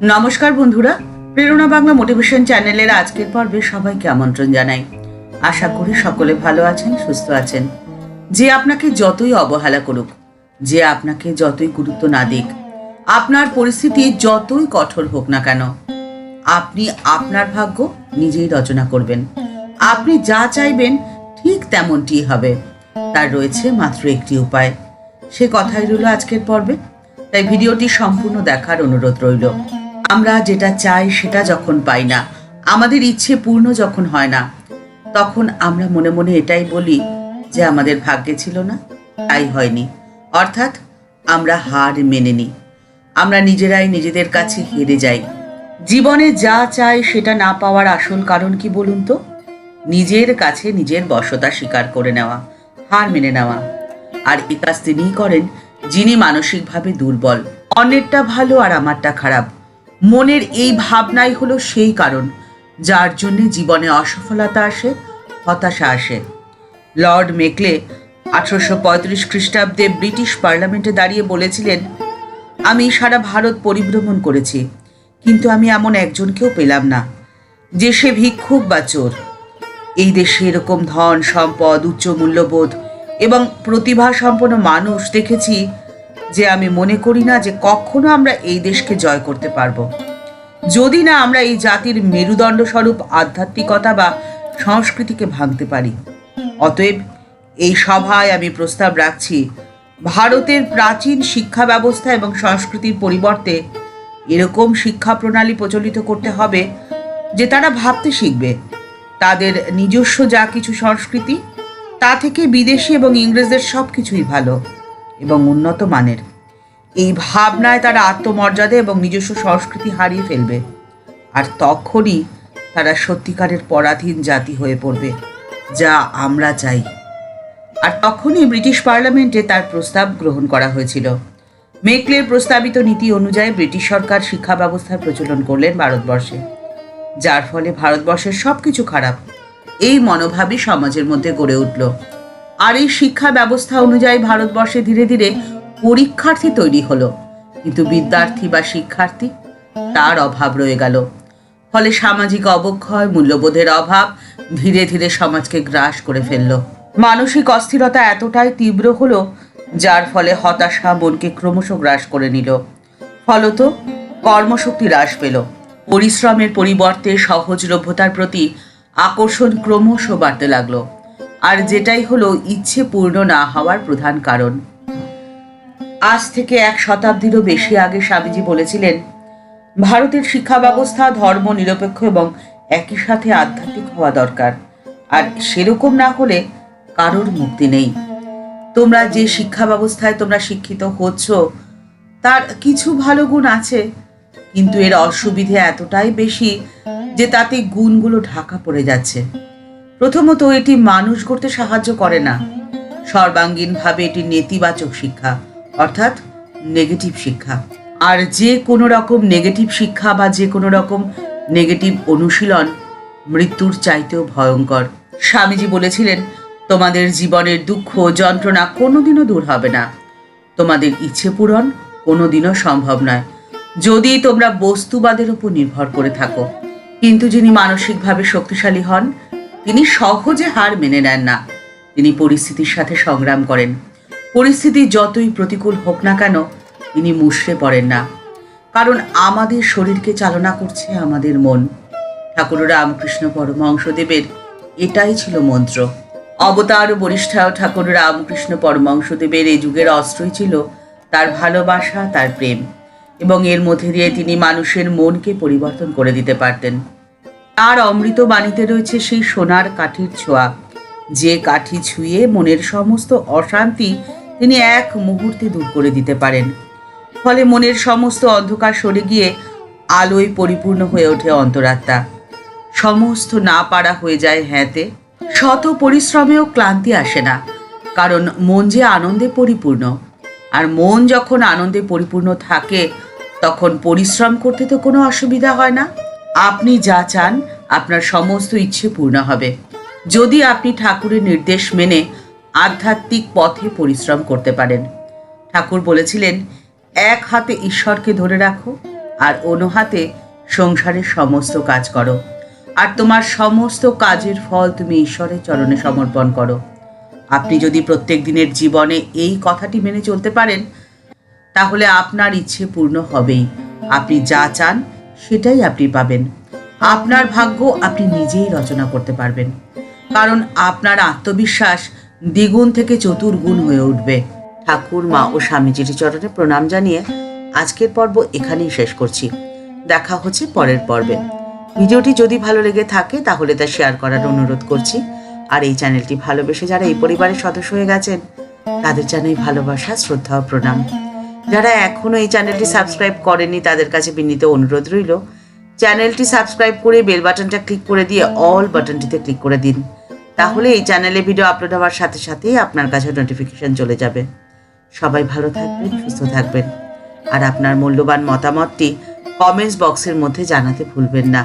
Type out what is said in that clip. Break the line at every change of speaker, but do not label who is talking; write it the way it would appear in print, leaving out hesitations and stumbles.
নমস্কার বন্ধুরা, প্রেরণা বাংলা মোটিভেশন চ্যানেলের আজকের পর্বে সবাইকে আমন্ত্রণ জানাই। আশা করি সকলে ভালো আছেন, সুস্থ আছেন। যে আপনাকে যতই অবহেলা করুক, যে আপনাকে যতই গুরুত্ব না দিক, আপনার পরিস্থিতি যতই কঠোর হোক না কেন, আপনি আপনার ভাগ্য নিজেই রচনা করবেন। আপনি যা চাইবেন ঠিক তেমনটি হবে। তার রয়েছে মাত্র একটি উপায়। সে কথাই রইল আজকের পর্বে, তাই ভিডিওটি সম্পূর্ণ দেখার অনুরোধ রইল। আমরা যেটা চাই সেটা যখন পাই না, আমাদের ইচ্ছে পূর্ণ যখন হয় না, তখন আমরা মনে মনে এটাই বলি যে আমাদের ভাগ্যে ছিল না, তাই হয়নি। অর্থাৎ আমরা হার মেনে নিই। আমরা নিজেরাই নিজেদের কাছে হেরে যাই। জীবনে যা চাই সেটা না পাওয়ার আসল কারণ কি বলুন তো? নিজের কাছে নিজের বশতা স্বীকার করে নেওয়া, হার মেনে নেওয়া। আর এই কাজ তিনিই করেন যিনি মানসিকভাবে দুর্বল। অন্যেরটা ভালো আর আমারটা খারাপ, মনের এই ভাবনাই হলো সেই কারণ যার জন্য জীবনে অসফলতা আসে, হতাশা আসে। লর্ড মেকলে 1835 খ্রিস্টাব্দে ব্রিটিশ পার্লামেন্টে দাঁড়িয়ে বলেছিলেন, আমি সারা ভারত পরিভ্রমণ করেছি, কিন্তু আমি এমন একজনকেও পেলাম না যে সে ভিক্ষুক বা চোর। এই দেশে এরকম ধন সম্পদ, উচ্চ মূল্যবোধ এবং প্রতিভা সম্পন্ন মানুষ দেখেছি যে আমি মনে করি না যে কখনো আমরা এই দেশকে জয় করতে পারবো, যদি না আমরা এই জাতির মেরুদণ্ড স্বরূপ আধ্যাত্মিকতা বা সংস্কৃতিকে ভাঙতে পারি। অতএব এই সভায় আমি প্রস্তাব রাখছি, ভারতের প্রাচীন শিক্ষা ব্যবস্থা এবং সংস্কৃতির পরিবর্তে এরকম শিক্ষা প্রণালী প্রচলিত করতে হবে যে তারা ভাবতে শিখবে। তাদের নিজস্ব যা কিছু সংস্কৃতি, তা থেকে বিদেশি এবং ইংরেজদের সব কিছুই ভালো এবং উন্নত মানের। এই ভাবনায় তারা আত্মমর্যাদা এবং নিজস্ব সংস্কৃতি হারিয়ে ফেলবে, আর তখনই তারা সত্যিকারের পরাধীন জাতি হয়ে পড়বে, যা আমরা চাই। আর তখনই ব্রিটিশ পার্লামেন্টে তার প্রস্তাব গ্রহণ করা হয়েছিল। মেকলের প্রস্তাবিত নীতি অনুযায়ী ব্রিটিশ সরকার শিক্ষা ব্যবস্থার প্রচলন করলেন ভারতবর্ষে, যার ফলে ভারতবর্ষের সব কিছু খারাপ এই মনোভাবই সমাজের মধ্যে গড়ে উঠল। আর এই শিক্ষা ব্যবস্থা অনুযায়ী ভারতবর্ষে ধীরে ধীরে পরীক্ষার্থী তৈরি হলো, কিন্তু বিদ্যার্থী বা শিক্ষার্থী তার অভাব রয়ে গেল। ফলে সামাজিক অবক্ষয়, মূল্যবোধের অভাব ধীরে ধীরে সমাজকে গ্রাস করে ফেলল। মানসিক অস্থিরতা এতটাই তীব্র হলো যার ফলে হতাশা মনকে ক্রমশ গ্রাস করে নিল। ফলত কর্মশক্তি হ্রাস পেল। পরিশ্রমের পরিবর্তে সহজলভ্যতার প্রতি আকর্ষণ ক্রমশ বাড়তে লাগলো, আর যেটাই হলো ইচ্ছে পূর্ণ না হওয়ার প্রধান কারণ। আজ থেকে 1 শতাব্দীরও বেশি আগে স্বামীজি বলেছিলেন, ভারতের শিক্ষা ব্যবস্থা ধর্ম নিরপেক্ষ এবং একই সাথে আধ্যাত্মিক হওয়া দরকার, আর সেরকম না হলে কারোর মুক্তি নেই। তোমরা যে শিক্ষা ব্যবস্থায় তোমরা শিক্ষিত হচ্ছ তার কিছু ভালো গুণ আছে, কিন্তু এর অসুবিধে এতটাই বেশি যে তাতে গুণগুলো ঢাকা পড়ে যাচ্ছে। প্রথমত, এটি মানুষ গড়তে সাহায্য করে না। সর্বাঙ্গীনভাবে এটি নেতিবাচক শিক্ষা, অর্থাৎ নেগেটিভ শিক্ষা। আর যে কোনো রকম নেগেটিভ শিক্ষা বা যে কোনো রকম নেগেটিভ অনুশীলন মৃত্যুর চাইতেও ভয়ঙ্কর। স্বামীজি বলেছিলেন, তোমাদের জীবনের দুঃখ যন্ত্রণা কোনোদিনও দূর হবে না, তোমাদের ইচ্ছে পূরণ কোনোদিনও সম্ভব নয় যদি তোমরা বস্তুবাদের উপর নির্ভর করে থাকো। কিন্তু যিনি মানসিকভাবে শক্তিশালী হন তিনি সহজে হার মেনে নেন না। তিনি পরিস্থিতির সাথে সংগ্রাম করেন। পরিস্থিতি যতই প্রতিকূল হোক না কেন তিনি মুষড়ে পড়েন না, কারণ আমাদের শরীরকে চালনা করছে আমাদের মন। ঠাকুর রামকৃষ্ণ পরমহংসদেবের এটাই ছিল মন্ত্র। অবতার বরিষ্ঠ ঠাকুর রামকৃষ্ণ পরমহংসদেবের এই যুগের অস্ত্রই ছিল তার ভালোবাসা, তার প্রেম, এবং এর মধ্যে দিয়ে তিনি মানুষের মনকে পরিবর্তন করে দিতে পারতেন। তার অমৃত বাণীতে রয়েছে সেই সোনার কাঠির ছোঁয়া, যে কাঠি ছুঁয়ে মনের সমস্ত অশান্তি তিনি এক মুহূর্তে দূর করে দিতে পারেন। ফলে মনের সমস্ত অন্ধকার সরে গিয়ে আলোয় পরিপূর্ণ হয়ে ওঠে অন্তরাত্মা। সমস্ত না পারা হয়ে যায় হ্যাঁতে। শত পরিশ্রমেও ক্লান্তি আসে না, কারণ মন যে আনন্দে পরিপূর্ণ। আর মন যখন আনন্দে পরিপূর্ণ থাকে তখন পরিশ্রম করতে তো কোনো অসুবিধা হয় না। আপনি যা চান আপনার সমস্ত ইচ্ছে পূর্ণ হবে, যদি আপনি ঠাকুরের নির্দেশ মেনে আধ্যাত্মিক পথে পরিশ্রম করতে পারেন। ঠাকুর বলেছিলেন, এক হাতে ঈশ্বরকে ধরে রাখো আর অনুহাতে সংসারের সমস্ত কাজ করো। আর তোমার সমস্ত কাজের ফল তুমি ঈশ্বরের চরণে সমর্পণ করো। আপনি যদি প্রত্যেক দিনের জীবনে এই কথাটি মেনে চলতে পারেন, তাহলে আপনার ইচ্ছে পূর্ণ হবেই। আপনি যা চান সেটাই আপনি পাবেন। আপনার ভাগ্য আপনি নিজেই রচনা করতে পারবেন, কারণ আপনার আত্মবিশ্বাস দ্বিগুণ থেকে চতুর্গুণ হয়ে উঠবে। ঠাকুর, মা ও স্বামীজির চরণে প্রণাম জানিয়ে আজকের পর্ব এখানেই শেষ করছি। দেখা হচ্ছে পরের পর্বে। ভিডিওটি যদি ভালো লেগে থাকে তাহলে তা শেয়ার করার অনুরোধ করছি। আর এই চ্যানেলটি ভালোবেসে যারা এই পরিবারের সদস্য হয়ে গেছেন তাদের জানাই ভালোবাসা, শ্রদ্ধা ও প্রণাম। যারা এখনো এই চ্যানেলটি সাবস্ক্রাইব করেনি তাদের কাছে বিনীত অনুরোধ রইল, চ্যানেলটি সাবস্ক্রাইব করে বেল বাটনটা ক্লিক করে দিয়ে অল বাটনটিতে ক্লিক করে দিন। তাহলে এই চ্যানেলে ভিডিও আপলোড হওয়ার সাথে সাথেই আপনার কাছে নোটিফিকেশন চলে যাবে। সবাই ভালো থাকবেন, সুস্থ থাকবেন। আর আপনার মূল্যবান মতামতটি কমেন্টস বক্সের মধ্যে জানাতে ভুলবেন না।